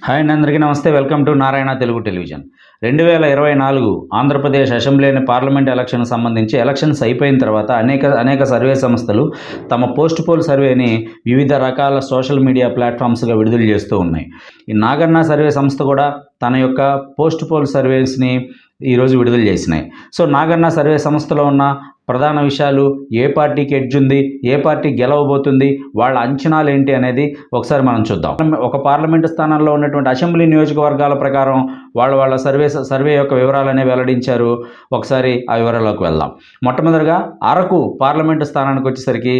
Hi అండి, అందరికీ నమస్తే. Welcome to Narayana Telugu television. 2024 Andhra Pradesh assembly parliament election సంబంధించి ఎలక్షన్స్ అయిపోయిన తర్వాత అనేక సర్వే సంస్థలు తమ పోస్ట్ పోల్ సర్వేని వివిధ రకాల సోషల్ మీడియా ప్లాట్ఫామ్స్గా విడుదల చేస్తూ ఉన్నాయి. ఈ నాగన్న సర్వే సంస్థ కూడా తన యొక్క పోస్ట్ పోల్ సర్వేస్ని ఈరోజు విడుదల చేసినాయి. సో నాగన్న సర్వే సంస్థలో ఉన్న ప్రధాన విషయాలు, ఏ పార్టీకి ఎడ్జ్ ఉంది, ఏ పార్టీ గెలవబోతుంది, వాళ్ళ అంచనాలు ఏంటి అనేది ఒకసారి మనం చూద్దాం. ఒక పార్లమెంటు స్థానాల్లో ఉన్నటువంటి అసెంబ్లీ నియోజకవర్గాల ప్రకారం వాళ్ళ సర్వే యొక్క వివరాలనే వెల్లడించారు. ఒకసారి ఆ వివరాల్లోకి వెళ్దాం. మొట్టమొదటిగా అరకు పార్లమెంటు స్థానానికి వచ్చేసరికి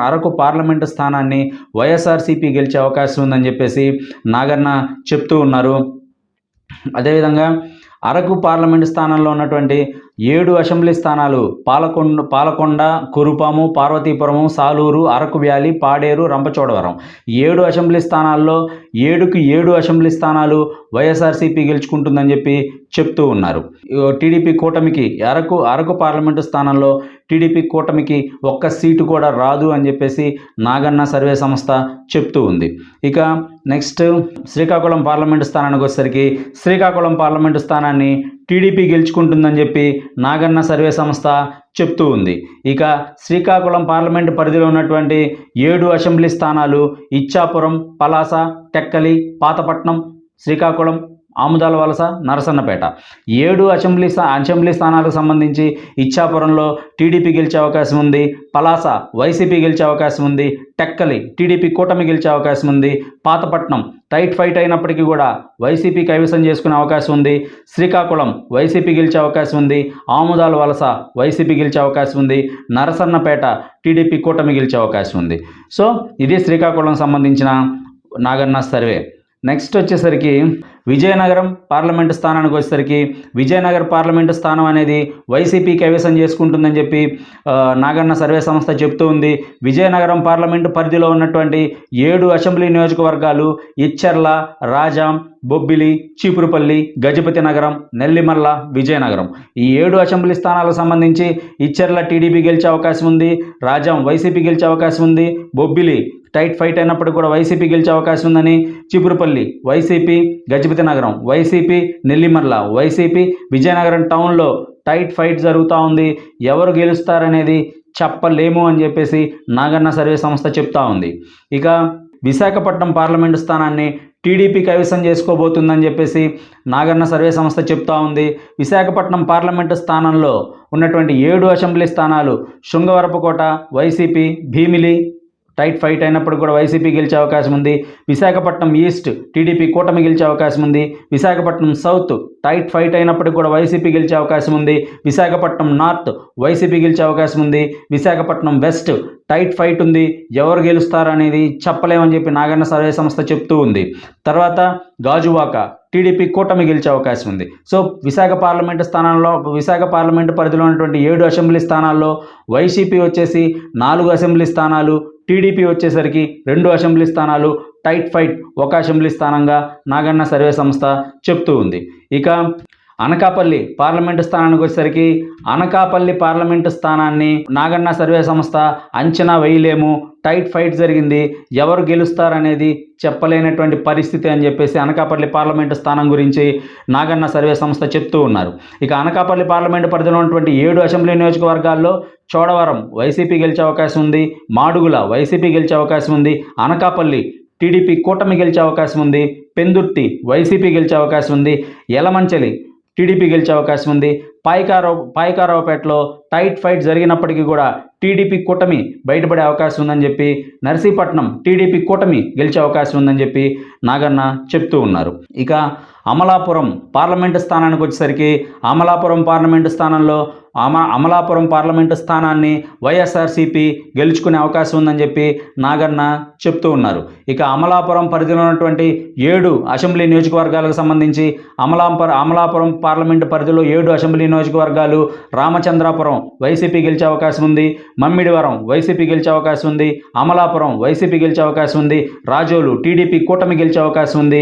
అరకు పార్లమెంటు స్థానాన్ని వైఎస్ఆర్సీపీ గెలిచే అవకాశం ఉందని చెప్పేసి నాగన్న చెప్తూ ఉన్నారు. అదేవిధంగా అరకు పార్లమెంటు స్థానంలో ఉన్నటువంటి 7 అసెంబ్లీ స్థానాలు పాలకొండ, కురుపాము, పార్వతీపురము, సాలూరు, అరకు వ్యాలీ, పాడేరు, రంపచోడవరం 7 అసెంబ్లీ స్థానాల్లో 7 అసెంబ్లీ స్థానాలు వైఎస్ఆర్సీపీ గెలుచుకుంటుందని చెప్పి చెప్తూ ఉన్నారు. టీడీపీ కూటమికి అరకు పార్లమెంటు స్థానంలో టీడీపీ కూటమికి ఒక్క సీటు కూడా రాదు అని చెప్పేసి నాగన్న సర్వే సంస్థ చెప్తూ ఉంది. ఇక నెక్స్ట్ శ్రీకాకుళం పార్లమెంటు స్థానానికి వచ్చేసరికి శ్రీకాకుళం పార్లమెంటు స్థానాన్ని టీడీపీ గెలుచుకుంటుందని చెప్పి నాగన్న సర్వే సంస్థ చెప్తూ ఉంది. ఇక శ్రీకాకుళం పార్లమెంటు పరిధిలో ఉన్నటువంటి 7 అసెంబ్లీ స్థానాలు ఇచ్చాపురం, పలాస, టెక్కలి, పాతపట్నం, శ్రీకాకుళం, ఆముదాల వలస, నరసన్నపేట 7 అసెంబ్లీ స్థానాలకు సంబంధించి ఇచ్చాపురంలో టీడీపీ గెలిచే అవకాశం ఉంది, పలాస వైసీపీ గెలిచే అవకాశం ఉంది, టెక్కలి టీడీపీ కూటమి గెలిచే అవకాశం ఉంది, పాతపట్నం టైట్ ఫైట్ అయినప్పటికీ కూడా వైసీపీ కైవసం చేసుకునే అవకాశం ఉంది, శ్రీకాకుళం వైసీపీ గెలిచే అవకాశం ఉంది, ఆముదాల వలస వైసీపీ గెలిచే అవకాశం ఉంది, నరసన్నపేట టీడీపీ కూటమి గెలిచే అవకాశం ఉంది. సో ఇది శ్రీకాకుళం సంబంధించిన నాగన్న సర్వే. నెక్స్ట్ వచ్చేసరికి విజయనగరం పార్లమెంటు స్థానానికి వచ్చేసరికి విజయనగర పార్లమెంటు స్థానం అనేది వైసీపీ కైవసం చేసుకుంటుందని చెప్పి నాగన్న సర్వే సంస్థ చెప్తూ ఉంది. విజయనగరం పార్లమెంటు పరిధిలో ఉన్నటువంటి 7 అసెంబ్లీ నియోజకవర్గాలు ఇచ్చర్ల, రాజాం, బొబ్బిలి, చీపురుపల్లి, గజపతి నగరం, నెల్లిమల్ల, విజయనగరం ఈ 7 అసెంబ్లీ స్థానాలకు సంబంధించి ఇచ్చర్ల టీడీపీ గెలిచే అవకాశం ఉంది, రాజాం వైసీపీ గెలిచే అవకాశం ఉంది, బొబ్బిలి టైట్ ఫైట్ అయినప్పుడు కూడా వైసీపీ గెలిచే అవకాశం ఉందని, చీపురుపల్లి వైసీపీ, గజపతి నగరం వైసీపీ, నెల్లిమర్ల వైసీపీ, విజయనగరం టౌన్లో టైట్ ఫైట్ జరుగుతూ ఉంది. ఎవరు గెలుస్తారనేది చెప్పలేము అని చెప్పేసి నాగన్న సర్వే సంస్థ చెప్తా ఉంది. ఇక విశాఖపట్నం పార్లమెంటు స్థానాన్ని టీడీపీ కైవసం చేసుకోబోతుందని చెప్పేసి నాగన్న సర్వే సంస్థ చెప్తా ఉంది. విశాఖపట్నం పార్లమెంటు స్థానంలో ఉన్నటువంటి 7 అసెంబ్లీ స్థానాలు Srungavarapukota YCP, Bheemili tight fight అయినప్పుడు కూడా వైసీపీ గెలిచే అవకాశం ఉంది, విశాఖపట్నం ఈస్ట్ టీడీపీ కూటమి గెలిచే అవకాశం ఉంది, విశాఖపట్నం సౌత్ టైట్ ఫైట్ అయినప్పటికీ కూడా వైసీపీ గెలిచే అవకాశం ఉంది, విశాఖపట్నం నార్త్ వైసీపీ గెలిచే అవకాశం ఉంది, విశాఖపట్నం వెస్ట్ టైట్ ఫైట్ ఉంది, ఎవరు గెలుస్తారనేది చెప్పలేమని చెప్పి నాగన్న సర్వే సంస్థ చెప్తూ ఉంది. తర్వాత గాజువాక టీడీపీ కూటమి గెలిచే అవకాశం ఉంది. సో విశాఖ పార్లమెంటు పరిధిలో ఉన్నటువంటి 7 అసెంబ్లీ స్థానాల్లో వైసీపీ వచ్చేసి 4 అసెంబ్లీ స్థానాలు, టీడీపీ వచ్చేసరికి 2 అసెంబ్లీ స్థానాలు, టైట్ ఫైట్ 1 అసెంబ్లీ స్థానంగా నాగన్న సర్వే సంస్థ చెప్తూ ఉంది. ఇక అనకాపల్లి పార్లమెంటు స్థానానికి వచ్చేసరికి అనకాపల్లి పార్లమెంటు స్థానాన్ని నాగన్న సర్వే సంస్థ అంచనా వేయలేము, టైట్ ఫైట్ జరిగింది, ఎవరు గెలుస్తారనేది చెప్పలేనటువంటి పరిస్థితి అని చెప్పేసి అనకాపల్లి పార్లమెంటు స్థానం గురించి నాగన్న సర్వే సంస్థ చెప్తూ ఉన్నారు. ఇక అనకాపల్లి పార్లమెంటు పరిధిలో ఉన్నటువంటి 7 అసెంబ్లీ నియోజకవర్గాల్లో చోడవరం వైసీపీ గెలిచే అవకాశం ఉంది, మాడుగుల వైసీపీ గెలిచే అవకాశం ఉంది, అనకాపల్లి టీడీపీ కూటమి గెలిచే అవకాశం ఉంది, పెందుర్తి వైసీపీ గెలిచే అవకాశం ఉంది, యలమంచలి టీడీపీ గెలిచే అవకాశం ఉంది, పాయకారావుపేటలో టైట్ ఫైట్ జరిగినప్పటికీ కూడా టీడీపీ కూటమి బయటపడే అవకాశం ఉందని చెప్పి, నర్సీపట్నం టీడీపీ కూటమి గెలిచే అవకాశం ఉందని చెప్పి నాగన్న చెప్తూ ఉన్నారు. ఇక అమలాపురం పార్లమెంటు స్థానానికి వచ్చేసరికి అమలాపురం పార్లమెంటు స్థానంలో అమలాపురం పార్లమెంటు స్థానాన్ని వైఎస్ఆర్సీపీ గెలుచుకునే అవకాశం ఉందని చెప్పి నాగన్న చెప్తూ ఉన్నారు. ఇక అమలాపురం పరిధిలో ఉన్నటువంటి 7 అసెంబ్లీ నియోజకవర్గాలకు సంబంధించి అమలాపురం పార్లమెంటు పరిధిలో 7 అసెంబ్లీ నియోజకవర్గాలు రామచంద్రాపురం వైసీపీ గెలిచే అవకాశం ఉంది, మమ్మిడివరం వైసీపీ గెలిచే అవకాశం ఉంది, అమలాపురం వైసీపీ గెలిచే అవకాశం ఉంది, రాజోలు టీడీపీ కూటమి గెలిచే అవకాశం ఉంది,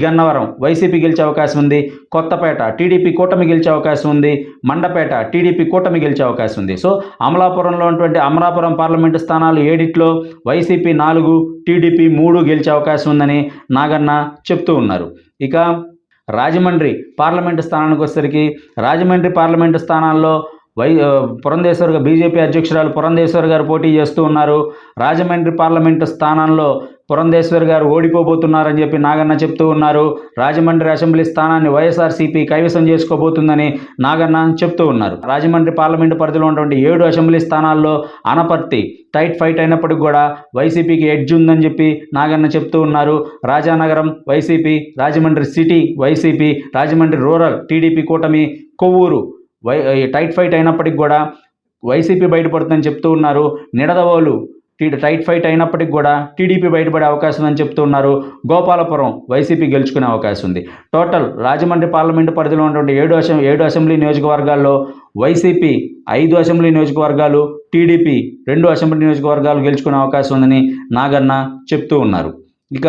గన్నవరం వైసీపీ గెలిచే అవకాశం ఉంది, కొత్తపేట టీడీపీ కూటమి గెలిచే అవకాశం ఉంది, మండపేట టీడీపీ కూటమి గెలిచే అవకాశం ఉంది. సో అమలాపురంలో ఉన్నటువంటి అమలాపురం పార్లమెంటు స్థానాలు 7 వైసీపీ 4 టీడీపీ 3 గెలిచే అవకాశం ఉందని నాగన్న చెప్తూ ఉన్నారు. ఇక రాజమండ్రి పార్లమెంటు స్థానానికి వచ్చేసరికి రాజమండ్రి పార్లమెంటు స్థానాల్లో పురంధేశ్వర్ బీజేపీ అధ్యక్షురాలు పురంధేశ్వర్ గారు పోటీ చేస్తూ ఉన్నారు. రాజమండ్రి పార్లమెంటు స్థానంలో పురంధేశ్వర్ గారు ఓడిపోబోతున్నారని చెప్పి నాగన్న చెప్తూ ఉన్నారు. రాజమండ్రి అసెంబ్లీ స్థానాన్ని వైఎస్ఆర్సీపీ కైవసం చేసుకోబోతుందని నాగన్న చెప్తూ ఉన్నారు. రాజమండ్రి పార్లమెంటు పరిధిలో ఉన్నటువంటి 7 అసెంబ్లీ స్థానాల్లో అనపర్తి టైట్ ఫైట్ అయినప్పటికీ కూడా వైసీపీకి ఎడ్జ్ ఉందని చెప్పి నాగన్న చెప్తూ ఉన్నారు. Rajanagaram YCP, Rajahmundry city YCP, Rajahmundry rural TDP కూటమి, కొవ్వూరు టైట్ ఫైట్ అయినప్పటికి కూడా వైసీపీ బయటపడుతుందని చెప్తూ ఉన్నారు. నిడదవోలు టైట్ ఫైట్ అయినప్పటికి కూడా టీడీపీ బయటపడే అవకాశం ఉందని చెప్తూ ఉన్నారు. గోపాలపురం వైసీపీ గెలుచుకునే అవకాశం ఉంది. టోటల్ రాజమండ్రి పార్లమెంటు పరిధిలో ఉన్నటువంటి 7 అసెంబ్లీ నియోజకవర్గాల్లో వైసీపీ 5 అసెంబ్లీ నియోజకవర్గాలు, టీడీపీ 2 అసెంబ్లీ నియోజకవర్గాలు గెలుచుకునే అవకాశం ఉందని నాగన్న చెప్తూ ఉన్నారు. ఇక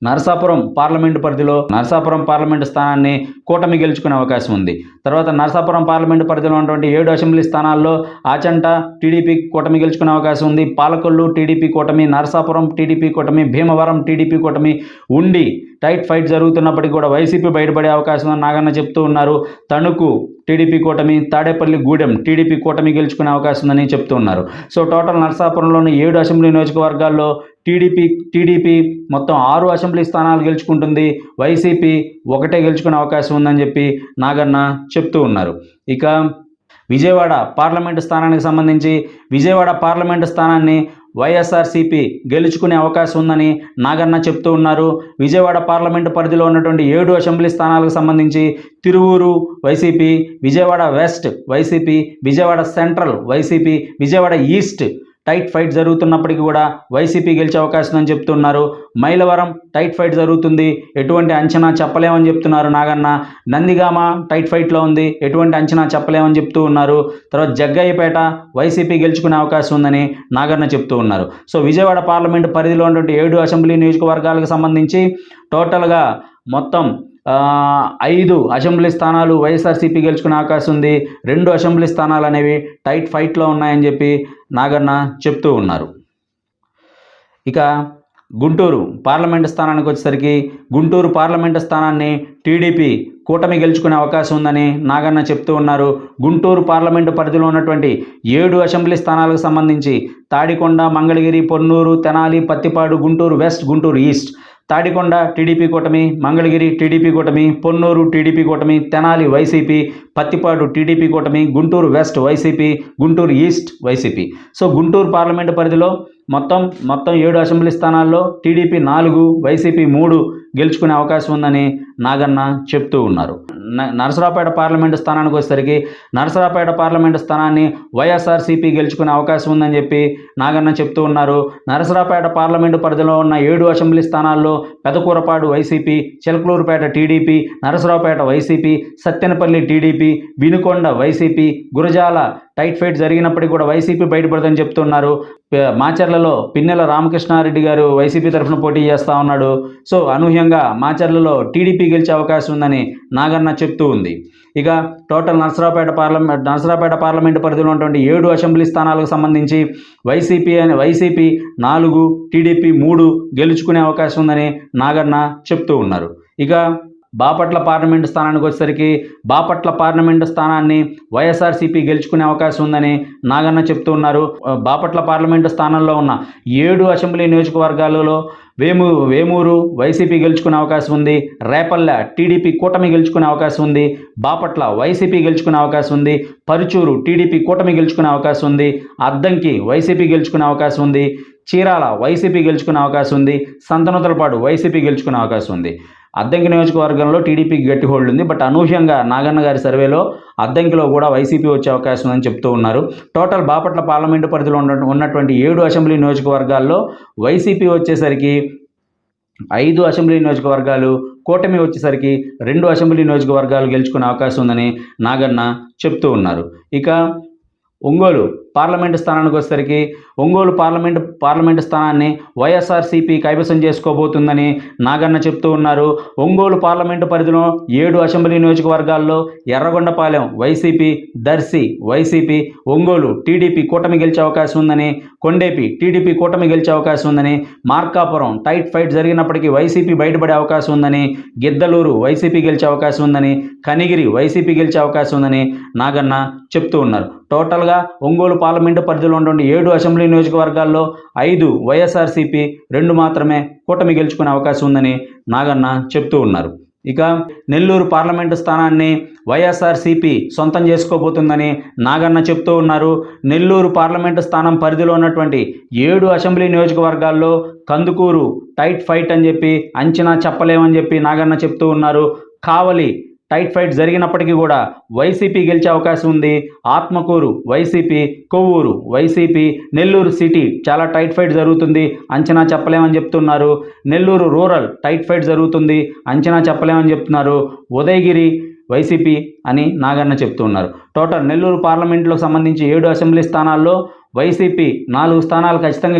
నరసాపురం పార్లమెంటు పరిధిలో నరసాపురం పార్లమెంటు స్థానాన్ని కూటమి గెలుచుకునే అవకాశం ఉంది. తర్వాత నరసాపురం పార్లమెంటు పరిధిలో ఉన్నటువంటి 7 అసెంబ్లీ స్థానాల్లో ఆచంట టీడీపీ కూటమి గెలుచుకునే అవకాశం ఉంది. పాలకొల్లు టీడీపీ కూటమి, నరసాపురం టీడీపీ కూటమి, భీమవరం టీడీపీ కూటమి, ఉండి టైట్ ఫైట్ జరుగుతున్నప్పటికీ కూడా వైసీపీ బయటపడే అవకాశం అని నాగన్న చెప్తూ ఉన్నారు. తణుకు టీడీపీ కూటమి, తాడేపల్లి గూడెం టీడీపీ కూటమి గెలుచుకునే అవకాశం ఉందని చెప్తూ ఉన్నారు. సో టోటల్ నరసాపురంలోని 7 అసెంబ్లీ నియోజకవర్గాల్లో టీడీపీ మొత్తం 6 అసెంబ్లీ స్థానాలు గెలుచుకుంటుంది, వైసీపీ 1 గెలుచుకునే అవకాశం ఉందని చెప్పి నాగన్న చెప్తూ ఉన్నారు. ఇక విజయవాడ పార్లమెంటు స్థానానికి సంబంధించి విజయవాడ పార్లమెంటు స్థానాన్ని వైఎస్ఆర్సీపీ గెలుచుకునే అవకాశం ఉందని నాగన్న చెప్తూ ఉన్నారు. విజయవాడ పార్లమెంటు పరిధిలో ఉన్నటువంటి 7 అసెంబ్లీ స్థానాలకు సంబంధించి Tiruvuru YCP, Vijayawada west YCP, Vijayawada central YCP, Vijayawada east tight fight జరుగుతున్నప్పటికీ కూడా వైసీపీ గెలిచే అవకాశం అని చెప్తున్నారు. మైలవరం టైట్ ఫైట్ జరుగుతుంది, ఎటువంటి అంచనా చెప్పలేమని చెప్తున్నారు నాగన్న. నందిగామ టైట్ ఫైట్లో ఉంది, ఎటువంటి అంచనా చెప్పలేమని చెప్తూ ఉన్నారు. తర్వాత జగ్గయ్యపేట వైసీపీ గెలుచుకునే అవకాశం ఉందని నాగన్న చెప్తూ ఉన్నారు. సో విజయవాడ పార్లమెంటు పరిధిలో ఉన్నటువంటి 7 అసెంబ్లీ నియోజకవర్గాలకు సంబంధించి టోటల్గా మొత్తం 5 అసెంబ్లీ స్థానాలు వైఎస్ఆర్సీపీ గెలుచుకునే అవకాశం ఉంది. 2 అసెంబ్లీ స్థానాలు అనేవి టైట్ ఫైట్లో ఉన్నాయని చెప్పి నాగన్న చెప్తూ ఉన్నారు. ఇక గుంటూరు పార్లమెంటు స్థానానికి వచ్చేసరికి గుంటూరు పార్లమెంటు స్థానాన్ని టీడీపీ కూటమి గెలుచుకునే అవకాశం ఉందని నాగన్న చెప్తూ ఉన్నారు. గుంటూరు పార్లమెంటు పరిధిలో ఉన్నటువంటి 7 అసెంబ్లీ స్థానాలకు సంబంధించి తాడికొండ, మంగళగిరి, పొన్నూరు, తెనాలి, పత్తిపాడు, గుంటూరు వెస్ట్, గుంటూరు ఈస్ట్, తాడికొండ టీడీపీ కూటమి, మంగళగిరి టీడీపీ కూటమి, పొన్నూరు టీడీపీ కూటమి, తెనాలి వైసీపీ, పత్తిపాడు టీడీపీ కూటమి, Guntur west YCP, Guntur east YCP. So Guntur parliament పరిధిలో మొత్తం 7 అసెంబ్లీ స్థానాల్లో టీడీపీ 4, వైసీపీ 3 గెలుచుకునే అవకాశం ఉందని నాగన్న చెప్తూ ఉన్నారు. నరసరావుపేట పార్లమెంటు స్థానానికి వచ్చేసరికి నరసరావుపేట పార్లమెంటు స్థానాన్ని వైఎస్ఆర్సీపీ గెలుచుకునే అవకాశం ఉందని చెప్పి నాగన్న చెప్తూ ఉన్నారు. నరసరావుపేట పార్లమెంటు పరిధిలో ఉన్న 7 అసెంబ్లీ స్థానాల్లో Pedakurapadu YCP, Chilakaluripet TDP, Narasaraopet YCP, Sattenapalli TDP, Vinukonda YCP, Gurazala tight fight జరిగినప్పటికీ కూడా వైసీపీ బయటపడదని చెప్తున్నారు. మాచర్లలో పిన్నెల రామకృష్ణారెడ్డి గారు వైసీపీ తరఫున పోటీ చేస్తూ ఉన్నాడు. సో అనూహ్యంగా మాచర్లలో టీడీపీ గెలిచే అవకాశం ఉందని నాగన్న చెప్తూ ఉంది. ఇక టోటల్ నరసరావుపేట పార్లమెంటు పరిధిలో ఉన్నటువంటి 7 అసెంబ్లీ స్థానాలకు సంబంధించి వైసీపీ 4, టీడీపీ 3 గెలుచుకునే అవకాశం ఉందని నాగన్న చెప్తూ ఉన్నారు. ఇక బాపట్ల పార్లమెంటు స్థానానికి వచ్చేసరికి బాపట్ల పార్లమెంటు స్థానాన్ని వైఎస్ఆర్సీపీ గెలుచుకునే అవకాశం ఉందని నాగన్న చెప్తూ ఉన్నారు. బాపట్ల పార్లమెంటు స్థానంలో ఉన్న 7 అసెంబ్లీ నియోజకవర్గాలలో వేమూరు వైసీపీ గెలుచుకునే అవకాశం ఉంది, రేపల్లె టీడీపీ కూటమి గెలుచుకునే అవకాశం ఉంది, బాపట్ల వైసీపీ గెలుచుకునే అవకాశం ఉంది, పరుచూరు టీడీపీ కూటమి గెలుచుకునే అవకాశం ఉంది, అద్దంకి వైసీపీ గెలుచుకునే అవకాశం ఉంది, చీరాల వైసీపీ గెలుచుకునే అవకాశం ఉంది, సంతనూతలపాడు వైసీపీ గెలుచుకునే అవకాశం ఉంది. అద్దంకి నియోజకవర్గంలో టీడీపీకి గట్టి హోల్డ్ ఉంది. బట్ అనూహ్యంగా నాగన్న గారి సర్వేలో అద్దంకిలో కూడా వైసీపీ వచ్చే అవకాశం ఉందని చెప్తూ ఉన్నారు. టోటల్ బాపట్ల పార్లమెంటు పరిధిలో ఉన్నటువంటి 7 అసెంబ్లీ నియోజకవర్గాల్లో వైసీపీ వచ్చేసరికి 5 అసెంబ్లీ నియోజకవర్గాలు, కూటమి వచ్చేసరికి 2 అసెంబ్లీ నియోజకవర్గాలు గెలుచుకునే అవకాశం ఉందని నాగన్న చెప్తూ ఉన్నారు. ఇక ఒంగోలు పార్లమెంటు స్థానానికి వచ్చేసరికి ఒంగోలు పార్లమెంటు స్థానాన్ని వైఎస్ఆర్సీపీ కైవసం చేసుకోబోతుందని నాగన్న చెప్తూ ఉన్నారు. ఒంగోలు పార్లమెంటు పరిధిలో 7 అసెంబ్లీ నియోజకవర్గాల్లో ఎర్రగొండపాలెం వైసీపీ, దర్శి వైసీపీ, ఒంగోలు టీడీపీ కూటమి గెలిచే అవకాశం ఉందని, కొండేపి టీడీపీ కూటమి గెలిచే అవకాశం ఉందని, మార్కాపురం టైట్ ఫైట్ జరిగినప్పటికీ వైసీపీ బయటపడే అవకాశం ఉందని, గిద్దలూరు వైసీపీ గెలిచే అవకాశం ఉందని, కనిగిరి వైసీపీ గెలిచే అవకాశం ఉందని నాగన్న చెప్తూ ఉన్నారు. టోటల్గా ఒంగోలు పార్లమెంటు పరిధిలో ఉన్నటువంటి 7 అసెంబ్లీ నియోజకవర్గాల్లో 5 వైఎస్ఆర్సీపీ, 2 మాత్రమే కూటమి గెలుచుకునే అవకాశం ఉందని నాగన్న చెప్తూ ఉన్నారు. ఇక నెల్లూరు పార్లమెంటు స్థానాన్ని వైఎస్ఆర్సీపీ సొంతం చేసుకోబోతుందని నాగన్న చెప్తూ ఉన్నారు. నెల్లూరు పార్లమెంటు స్థానం పరిధిలో ఉన్నటువంటి 7 అసెంబ్లీ నియోజకవర్గాల్లో కందుకూరు టైట్ ఫైట్ అని చెప్పి అంచనా చెప్పలేమని చెప్పి నాగన్న చెప్తూ ఉన్నారు. కావలి టైట్ ఫైట్ జరిగినప్పటికీ కూడా వైసీపీ గెలిచే అవకాశం ఉంది. Atmakur YCP, Kovvur YCP, Nellore city చాలా టైట్ ఫైట్ జరుగుతుంది, అంచనా చెప్పలేమని చెప్తున్నారు. నెల్లూరు రూరల్ టైట్ ఫైట్ జరుగుతుంది, అంచనా చెప్పలేమని చెప్తున్నారు. ఉదయగిరి వైసీపీ అని నాగన్న చెప్తున్నారు. టోటల్ నెల్లూరు పార్లమెంటులో సంబంధించి 7 అసెంబ్లీ స్థానాల్లో వైసీపీ 4 స్థానాలు ఖచ్చితంగా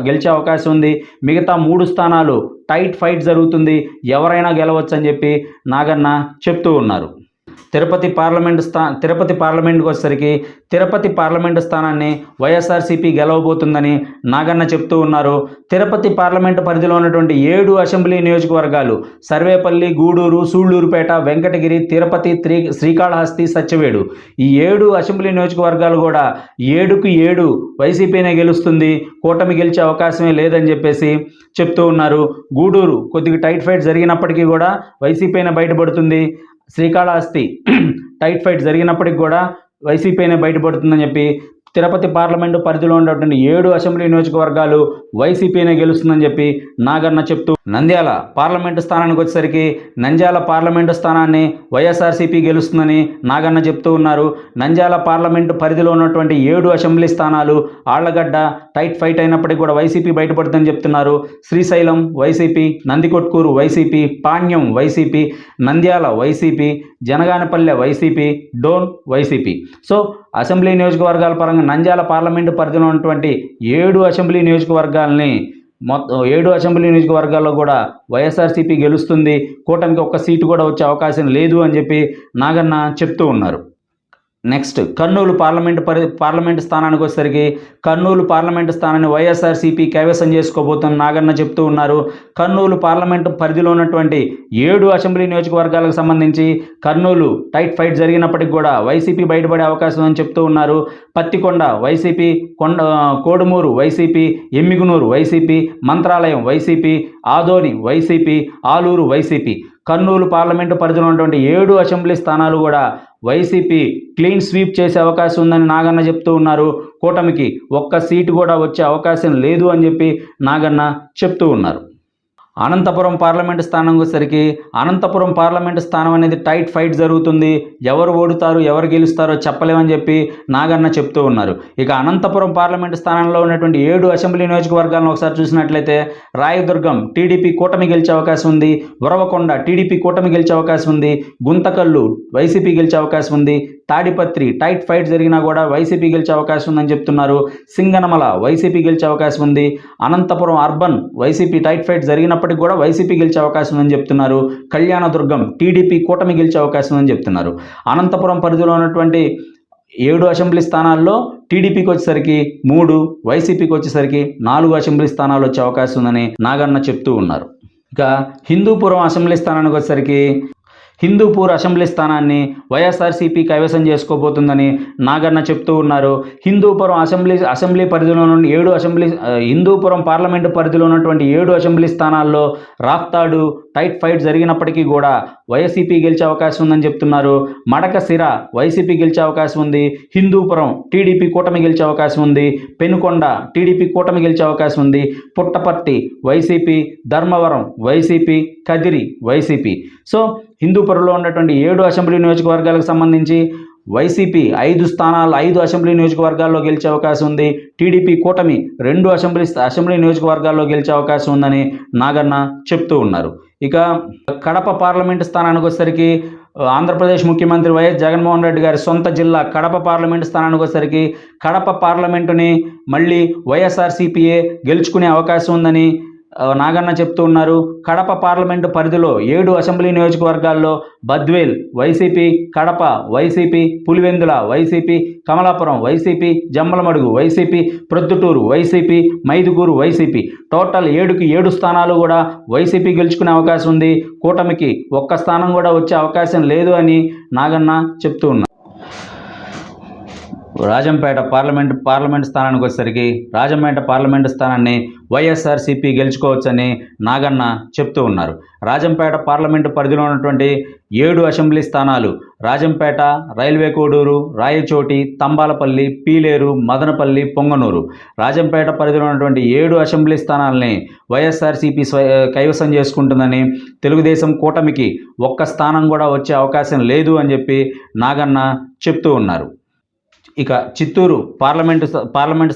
గెలిచే అవకాశం ఉంది. మిగతా 3 స్థానాలు టైట్ ఫైట్ జరుగుతుంది, ఎవరైనా గెలవచ్చు అని చెప్పి నాగన్న చెప్తూ ఉన్నారు. తిరుపతి పార్లమెంటుకి వచ్చేసరికి తిరుపతి పార్లమెంటు స్థానాన్ని వైఎస్ఆర్సీపీ గెలవబోతుందని నాగన్న చెప్తూ ఉన్నారు. తిరుపతి పార్లమెంటు పరిధిలో ఉన్నటువంటి 7 అసెంబ్లీ నియోజకవర్గాలు సర్వేపల్లి, గూడూరు, సూళ్లూరుపేట, వెంకటగిరి, తిరుపతి, శ్రీకాళహస్తి, సత్యవేడు ఈ 7 అసెంబ్లీ నియోజకవర్గాలు కూడా 7కు 7 వైసీపీనే గెలుస్తుంది, కూటమి గెలిచే అవకాశమే లేదని చెప్పేసి చెప్తూ ఉన్నారు. గూడూరు కొద్దిగా టైట్ ఫైట్ జరిగినప్పటికీ కూడా వైసీపీనే బయటపడుతుంది. శ్రీకాళహస్తి టైట్ ఫైట్ జరిగినప్పటికి కూడా వైసీపీనే బయటపడుతుందని చెప్పి తిరుపతి పార్లమెంటు పరిధిలో ఉన్నటువంటి 7 అసెంబ్లీ నియోజకవర్గాలు వైసీపీనే గెలుస్తుందని చెప్పి నాగన్న చెప్తూ, నంద్యాల పార్లమెంటు స్థానానికి వచ్చేసరికి నంద్యాల పార్లమెంటు స్థానాన్ని వైఎస్ఆర్సీపీ గెలుస్తుందని నాగన్న చెప్తూ ఉన్నారు. నంద్యాల పార్లమెంటు పరిధిలో ఉన్నటువంటి 7 అసెంబ్లీ స్థానాలు ఆళ్లగడ్డ టైట్ ఫైట్ అయినప్పటికీ కూడా వైసీపీ బయటపడుతుందని చెప్తున్నారు. Srisailam YCP, Nandikotkur YCP, Panyam YCP, Nandyal YCP, Janaganapalle YCP, Dhone YCP. So assembly నియోజకవర్గాల పరంగా నంద్యాల పార్లమెంటు పరిధిలో ఉన్నటువంటి 7 అసెంబ్లీ నియోజకవర్గాల్ని మొత్తం 7 అసెంబ్లీ నియోజకవర్గాల్లో కూడా వైఎస్ఆర్సీపీ గెలుస్తుంది, కూటమికి ఒక్క సీటు కూడా వచ్చే అవకాశం లేదు అని చెప్పి నాగన్న చెప్తూ ఉన్నారు. నెక్స్ట్ కర్నూలు పార్లమెంటు స్థానానికి వచ్చేసరికి కర్నూలు పార్లమెంటు స్థానాన్ని వైఎస్ఆర్సీపీ కైవసం చేసుకోబోతున్న నాగన్న చెప్తూ ఉన్నారు. కర్నూలు పార్లమెంటు పరిధిలో ఉన్నటువంటి 7 అసెంబ్లీ నియోజకవర్గాలకు సంబంధించి కర్నూలు టైట్ ఫైట్ జరిగినప్పటికి కూడా వైసీపీ బయటపడే అవకాశం అని చెప్తూ ఉన్నారు. పత్తికొండ వైసీపీ, కోడుమూరు వైసీపీ, ఎమ్మిగునూరు వైసీపీ, మంత్రాలయం వైసీపీ, ఆదోని వైసీపీ, ఆలూరు వైసీపీ. కర్నూలు పార్లమెంటు పరిధిలో ఉన్నటువంటి 7 అసెంబ్లీ స్థానాలు కూడా వైసీపీ క్లీన్ స్వీప్ చేసే అవకాశం ఉందని నాగన్న చెప్తూ ఉన్నారు. కూటమికి ఒక్క సీటు కూడా వచ్చే అవకాశం లేదు అని చెప్పి నాగన్న చెప్తూ ఉన్నారు. అనంతపురం పార్లమెంటు స్థానం వచ్చేసరికి అనంతపురం పార్లమెంటు స్థానం అనేది టైట్ ఫైట్ జరుగుతుంది, ఎవరు ఓడుతారు ఎవరు గెలుస్తారో చెప్పలేమని చెప్పి నాగన్న చెప్తూ ఉన్నారు. ఇక అనంతపురం పార్లమెంటు స్థానంలో ఉన్నటువంటి 7 అసెంబ్లీ నియోజకవర్గాలను ఒకసారి చూసినట్లయితే రాయదుర్గం టీడీపీ కూటమి గెలిచే అవకాశం ఉంది, ఉరవకొండ టీడీపీ కూటమి గెలిచే అవకాశం ఉంది, గుంతకల్లు వైసీపీ గెలిచే అవకాశం ఉంది, తాడిపత్రి టైట్ ఫైట్ జరిగినా కూడా వైసీపీ గెలిచే అవకాశం ఉందని చెప్తున్నారు. సింగనమల వైసీపీ గెలిచే అవకాశం ఉంది. Anantapur urban YCP tight fight జరిగినప్పటికీ కూడా వైసీపీ గెలిచే అవకాశం ఉందని చెప్తున్నారు. కళ్యాణదుర్గం టీడీపీ కూటమి గెలిచే అవకాశం ఉందని చెప్తున్నారు. అనంతపురం పరిధిలో ఉన్నటువంటి 7 అసెంబ్లీ స్థానాల్లో టీడీపీకి వచ్చేసరికి 3, వైసీపీకి వచ్చేసరికి 4 అసెంబ్లీ స్థానాలు వచ్చే అవకాశం ఉందని నాగన్న చెప్తూ ఉన్నారు. ఇక హిందూపురం అసెంబ్లీ స్థానానికి వచ్చేసరికి హిందూపూర్ అసెంబ్లీ స్థానాన్ని వైఎస్ఆర్సీపీ కైవసం చేసుకోబోతుందని నాగన్న చెప్తూ ఉన్నారు. హిందూపురం అసెంబ్లీ పరిధిలో నుండి 7 హిందూపురం పార్లమెంటు పరిధిలో ఉన్నటువంటి 7 అసెంబ్లీ స్థానాల్లో రాప్తాడు టైట్ ఫైట్ జరిగినప్పటికీ కూడా వైసీపీ గెలిచే అవకాశం ఉందని చెప్తున్నారు. మడకశిర వైసీపీ గెలిచే అవకాశం ఉంది. హిందూపురం టీడీపీ కూటమి గెలిచే అవకాశం ఉంది. పెనుకొండ టీడీపీ కూటమి గెలిచే అవకాశం ఉంది. Puttaparthi YCP, Dharmavaram YCP, Kadiri YCP. So హిందూపురంలో ఉన్నటువంటి 7 అసెంబ్లీ నియోజకవర్గాలకు సంబంధించి వైసీపీ 5 అసెంబ్లీ నియోజకవర్గాల్లో గెలిచే అవకాశం ఉంది. టీడీపీ కూటమి 2 అసెంబ్లీ నియోజకవర్గాల్లో గెలిచే అవకాశం ఉందని నాగన్న చెప్తూ ఉన్నారు. ఇక కడప పార్లమెంటు స్థానానికి వచ్చేసరికి ఆంధ్రప్రదేశ్ ముఖ్యమంత్రి వైఎస్ జగన్మోహన్ రెడ్డి గారి సొంత జిల్లా కడప పార్లమెంటు స్థానానికి వచ్చేసరికి కడప పార్లమెంటుని మళ్ళీ వైఎస్ఆర్సీపీఏ గెలుచుకునే అవకాశం ఉందని నాగన్న చెప్తూ ఉన్నారు. కడప పార్లమెంటు పరిధిలో 7 అసెంబ్లీ నియోజకవర్గాల్లో Badvel YCP, Kadapa YCP, Pulivendula YCP, Kamalapuram YCP, Jammalamadugu YCP, Proddatur YCP, Mydukur YCP, total 7 స్థానాలు కూడా వైసీపీ గెలుచుకునే అవకాశం ఉంది. కూటమికి ఒక్క స్థానం కూడా వచ్చే అవకాశం లేదు అని నాగన్న చెప్తూ ఉన్నారు. రాజంపేట పార్లమెంట్ స్థానానికి వచ్చేసరికి రాజంపేట పార్లమెంటు స్థానాన్ని వైఎస్ఆర్సీపీ గెలుచుకోవచ్చని నాగన్న చెప్తూ ఉన్నారు. రాజంపేట పార్లమెంటు పరిధిలో ఉన్నటువంటి 7 అసెంబ్లీ స్థానాలు రాజంపేట, రైల్వే కోడూరు, రాయచోటి, తంబాలపల్లి, పీలేరు, మదనపల్లి, పొంగనూరు. రాజంపేట పరిధిలో ఉన్నటువంటి 7 అసెంబ్లీ స్థానాలని వైఎస్ఆర్సీపీ కైవసం చేసుకుంటుందని, తెలుగుదేశం కూటమికి ఒక్క స్థానం కూడా వచ్చే అవకాశం లేదు అని చెప్పి నాగన్న చెప్తూ ఉన్నారు. ఇక చిత్తూరు పార్లమెంటు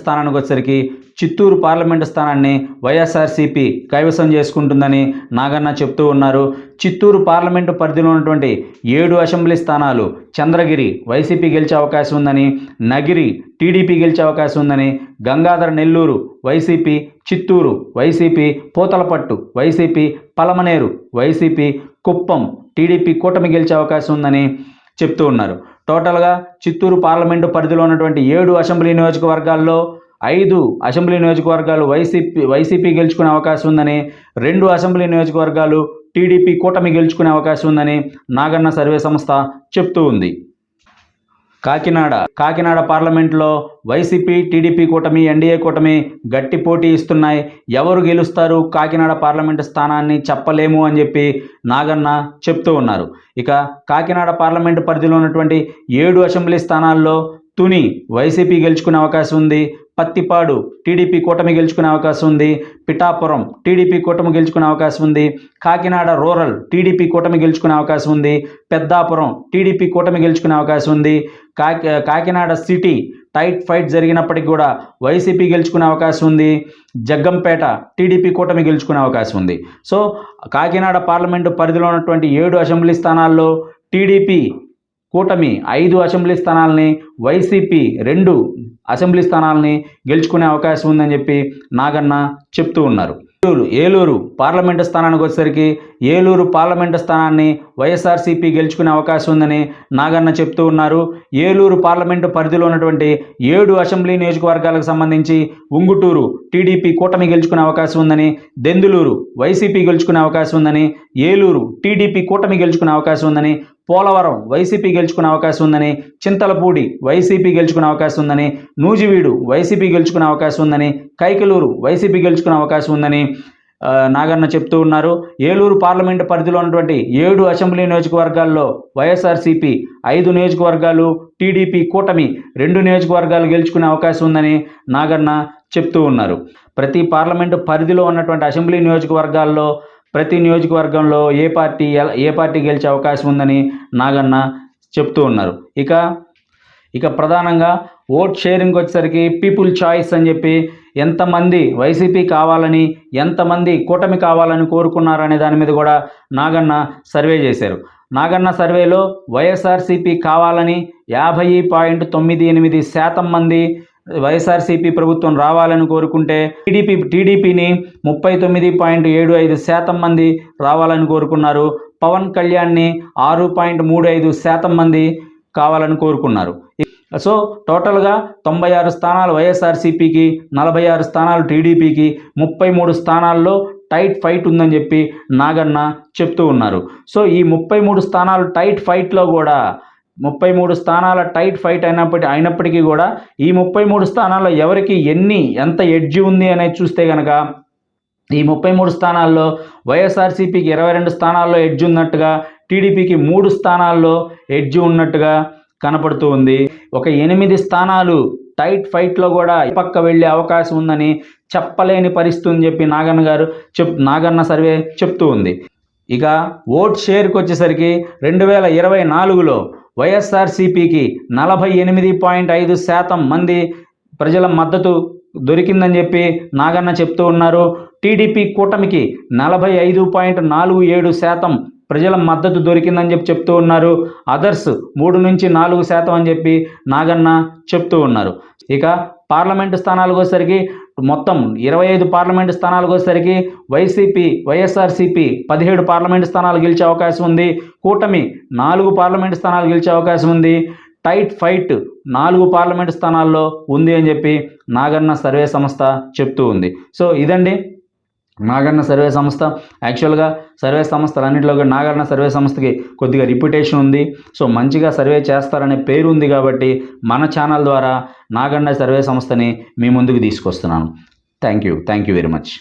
స్థానానికి వచ్చేసరికి చిత్తూరు పార్లమెంటు స్థానాన్ని వైఎస్ఆర్సీపీ కైవసం చేసుకుంటుందని నాగన్న చెప్తూ ఉన్నారు. చిత్తూరు పార్లమెంటు పరిధిలో ఉన్నటువంటి 7 అసెంబ్లీ స్థానాలు చంద్రగిరి వైసీపీ గెలిచే అవకాశం ఉందని, నగిరి టీడీపీ గెలిచే అవకాశం ఉందని, గంగాధర నెల్లూరు వైసీపీ, చిత్తూరు వైసీపీ, పూతలపట్టు వైసీపీ, పలమనేరు వైసీపీ, కుప్పం టీడీపీ కూటమి గెలిచే అవకాశం ఉందని చెప్తూ ఉన్నారు. టోటల్గా చిత్తూరు పార్లమెంటు పరిధిలో ఉన్నటువంటి 7 అసెంబ్లీ నియోజకవర్గాల్లో 5 అసెంబ్లీ నియోజకవర్గాలు వైసీపీ గెలుచుకునే అవకాశం ఉందని, 2 అసెంబ్లీ నియోజకవర్గాలు టీడీపీ కూటమి గెలుచుకునే అవకాశం ఉందని నాగన్న సర్వే సంస్థ చెప్తూ ఉంది. కాకినాడ పార్లమెంట్లో వైసీపీ, టీడీపీ కూటమి, ఎన్డీఏ కూటమి గట్టి పోటీ ఇస్తున్నాయి. ఎవరు గెలుస్తారు కాకినాడ పార్లమెంటు స్థానాన్ని చెప్పలేము అని చెప్పి నాగన్న చెప్తూ ఉన్నారు. ఇక కాకినాడ పార్లమెంటు పరిధిలో ఉన్నటువంటి 7 అసెంబ్లీ స్థానాల్లో తుని వైసీపీ గెలుచుకునే అవకాశం ఉంది, పత్తిపాడు టీడీపీ కూటమి గెలుచుకునే అవకాశం ఉంది, పిఠాపురం టీడీపీ కూటమి గెలుచుకునే అవకాశం ఉంది, కాకినాడ రూరల్ టీడీపీ కూటమి గెలుచుకునే అవకాశం ఉంది, పెద్దాపురం టీడీపీ కూటమి గెలుచుకునే అవకాశం ఉంది, కాకినాడ సిటీ టైట్ ఫైట్ జరిగినప్పటికీ కూడా వైసీపీ గెలుచుకునే అవకాశం ఉంది, జగ్గంపేట టీడీపీ కూటమి గెలుచుకునే అవకాశం ఉంది. సో కాకినాడ పార్లమెంటు పరిధిలో ఉన్నటువంటి 7 అసెంబ్లీ స్థానాల్లో టీడీపీ కూటమి 5 అసెంబ్లీ స్థానాలని, వైసీపీ 2 అసెంబ్లీ స్థానాలని గెలుచుకునే అవకాశం ఉందని చెప్పి నాగన్న చెప్తూ ఉన్నారు. ఏలూరు పార్లమెంటు స్థానానికి వచ్చేసరికి ఏలూరు పార్లమెంటు స్థానాన్ని వైఎస్ఆర్సీపీ గెలుచుకునే అవకాశం ఉందని నాగన్న చెప్తూ ఉన్నారు. ఏలూరు పార్లమెంటు పరిధిలో ఉన్నటువంటి 7 అసెంబ్లీ నియోజకవర్గాలకు సంబంధించి ఉంగుటూరు టీడీపీ కూటమి గెలుచుకునే అవకాశం ఉందని, దెందులూరు వైసీపీ గెలుచుకునే అవకాశం ఉందని, ఏలూరు టీడీపీ కూటమి గెలుచుకునే అవకాశం ఉందని, పోలవరం వైసీపీ గెలుచుకునే అవకాశం ఉందని, చింతలపూడి వైసీపీ గెలుచుకునే అవకాశం ఉందని, నూజివీడు వైసీపీ గెలుచుకునే అవకాశం ఉందని, కైకలూరు వైసీపీ గెలుచుకునే అవకాశం ఉందని నాగన్న చెప్తూ ఉన్నారు. ఏలూరు పార్లమెంటు పరిధిలో ఉన్నటువంటి 7 అసెంబ్లీ నియోజకవర్గాల్లో వైఎస్ఆర్సీపీ 5 నియోజకవర్గాలు, టీడీపీ కూటమి 2 నియోజకవర్గాలు గెలుచుకునే అవకాశం ఉందని నాగన్న చెప్తూ ఉన్నారు. ప్రతి పార్లమెంటు పరిధిలో ఉన్నటువంటి అసెంబ్లీ నియోజకవర్గాల్లో ప్రతి నియోజకవర్గంలో ఏ పార్టీ గెలిచే అవకాశం ఉందని నాగన్న చెప్తూ ఉన్నారు. ఇక ప్రధానంగా ఓట్ షేరింగ్ వచ్చేసరికి పీపుల్ చాయిస్ అని చెప్పి ఎంతమంది వైసీపీ కావాలని, ఎంతమంది కూటమి కావాలని కోరుకున్నారనే దాని మీద కూడా నాగన్న సర్వే చేశారు. నాగన్న సర్వేలో వైఎస్ఆర్సీపీ కావాలని 50.98% మంది వైఎస్ఆర్సీపీ ప్రభుత్వం రావాలని కోరుకుంటే, టీడీపీని 39.75% మంది రావాలని కోరుకున్నారు. పవన్ కళ్యాణ్ని 6.35% మంది కావాలని కోరుకున్నారు. సో టోటల్గా 96 స్థానాలు వైఎస్ఆర్సీపీకి, 46 స్థానాలు టీడీపీకి, 33 స్థానాల్లో టైట్ ఫైట్ ఉందని చెప్పి నాగన్న చెప్తూ ఉన్నారు. సో ఈ 33 స్థానాలు టైట్ ఫైట్లో కూడా 33 స్థానాల టైట్ ఫైట్ అయినప్పటికీ కూడా ఈ 33 స్థానాల్లో ఎవరికి ఎంత ఎడ్జి ఉంది అనేది చూస్తే కనుక ఈ 33 స్థానాల్లో వైఎస్ఆర్సీపీకి 22 స్థానాల్లో ఎడ్జి ఉన్నట్టుగా, టీడీపీకి 3 స్థానాల్లో ఎడ్జి ఉన్నట్టుగా కనపడుతూ ఉంది. ఒక 8 స్థానాలు టైట్ ఫైట్లో కూడా పక్క వెళ్ళే అవకాశం ఉందని చెప్పలేని పరిస్థితి అని చెప్పి నాగన్న సర్వే చెప్తూ ఉంది. ఇక ఓట్ షేర్కి వచ్చేసరికి 2024లో వైఎస్ఆర్సీపీకి 48.5% మంది ప్రజల మద్దతు దొరికిందని చెప్పి నాగన్న చెప్తూ ఉన్నారు. టీడీపీ కూటమికి 45.47% ప్రజల మద్దతు దొరికిందని చెప్పి చెప్తూ ఉన్నారు. అదర్స్ 3-4% అని చెప్పి నాగన్న చెప్తూ ఉన్నారు. ఇక పార్లమెంటు స్థానాలకు వచ్చేసరికి మొత్తం 25 పార్లమెంటు స్థానాలకు వచ్చేసరికి వైఎస్ఆర్సీపీ 17 పార్లమెంటు స్థానాలు గెలిచే అవకాశం ఉంది. కూటమి 4 పార్లమెంటు స్థానాలు గెలిచే అవకాశం ఉంది. టైట్ ఫైట్ 4 పార్లమెంటు స్థానాల్లో ఉంది అని చెప్పి నాగన్న సర్వే సంస్థ చెప్తూ ఉంది. సో ఇదండి నాగన్న సర్వే సంస్థ. యాక్చువల్గా సర్వే సంస్థలన్నింటిలో నాగన్న సర్వే సంస్థకి కొద్దిగా రిప్యుటేషన్ ఉంది. సో మంచిగా సర్వే చేస్తారనే పేరు ఉంది కాబట్టి మన ఛానల్ ద్వారా నాగన్న సర్వే సంస్థని మీ ముందుకు తీసుకొస్తున్నాను. Thank you very much.